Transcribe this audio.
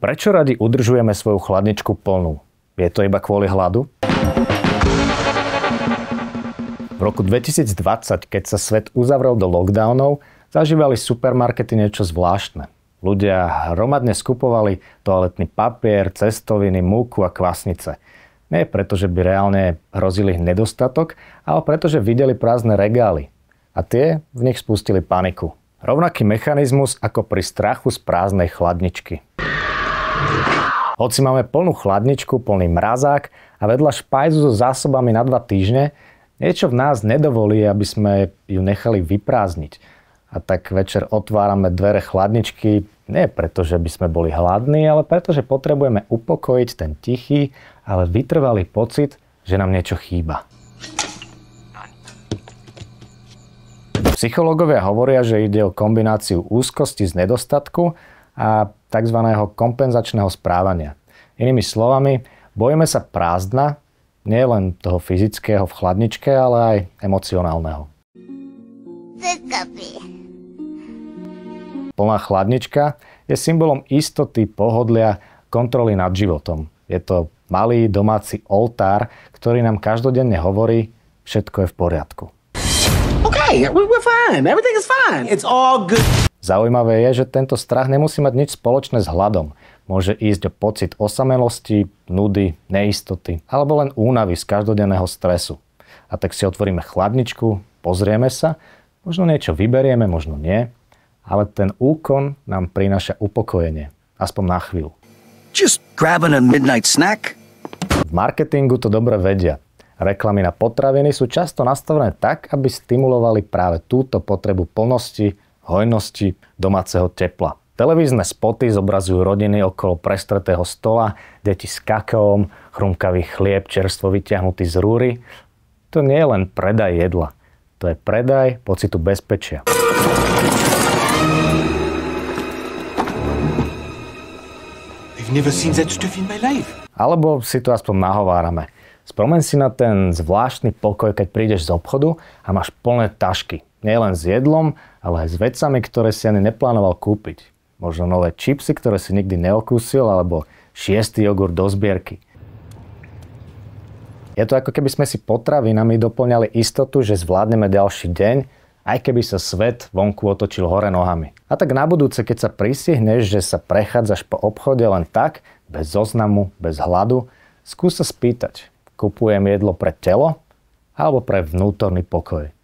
Prečo radi udržujeme svoju chladničku plnú? Je to iba kvôli hladu? V roku 2020, keď sa svet uzavrel do lockdownov, zažívali supermarkety niečo zvláštne. Ľudia hromadne skupovali toaletný papier, cestoviny, múku a kvasnice. Nie preto, že by reálne hrozil ich nedostatok, ale preto, že videli prázdne regály. A tie v nich spustili paniku. Rovnaký mechanizmus ako pri strachu z prázdnej chladničky. Hoci máme plnú chladničku, plný mrazák a vedľa špajzu so zásobami na 2 týždne, niečo v nás nedovolí, aby sme ju nechali vyprázdniť. A tak večer otvárame dvere chladničky nie preto, že by sme boli hladní, ale preto, že potrebujeme upokojiť ten tichý, ale vytrvalý pocit, že nám niečo chýba. Psychológovia hovoria, že ide o kombináciu úzkosti z nedostatku a tzv. Kompenzačného správania. Inými slovami, bojíme sa prázdna, nie len toho fyzického v chladničke, ale aj emocionálneho. Plná chladnička je symbolom istoty, pohodlia, kontroly nad životom. Je to malý domáci oltár, ktorý nám každodenne hovorí, všetko je v poriadku. Okay, we're fine. Everything is fine. It's all good. Zaujímavé je, že tento strach nemusí mať nič spoločné s hladom. Môže ísť o pocit osamelosti, nudy, neistoty alebo len únavy z každodenného stresu. A tak si otvoríme chladničku, pozrieme sa, možno niečo vyberieme, možno nie, ale ten úkon nám prináša upokojenie, aspoň na chvíľu. Just grabbing a midnight snack. V marketingu to dobre vedia. Reklamy na potraviny sú často nastavené tak, aby stimulovali práve túto potrebu plnosti, hojnosti, domáceho tepla. Televízne spoty zobrazujú rodiny okolo prestretého stola, deti s kakaom, chrumkavý chlieb čerstvo vyťahnutý z rúry. To nie je len predaj jedla. To je predaj pocitu bezpečia. I've never seen that stuff in my life. Alebo si to aspoň nahovárame. Spomeň si na ten zvláštny pokoj, keď prídeš z obchodu a máš plné tašky. Nie len s jedlom, ale aj s vecami, ktoré si ani neplánoval kúpiť. Možno nové čipsy, ktoré si nikdy neokúsil, alebo 6. jogurt do zbierky. Je to ako keby sme si potravinami doplňali istotu, že zvládneme ďalší deň, aj keby sa svet vonku otočil hore nohami. A tak na budúce, keď sa prisihneš, že sa prechádzaš po obchode len tak, bez zoznamu, bez hladu, skús sa spýtať. Kupujem jedlo pre telo alebo pre vnútorný pokoj?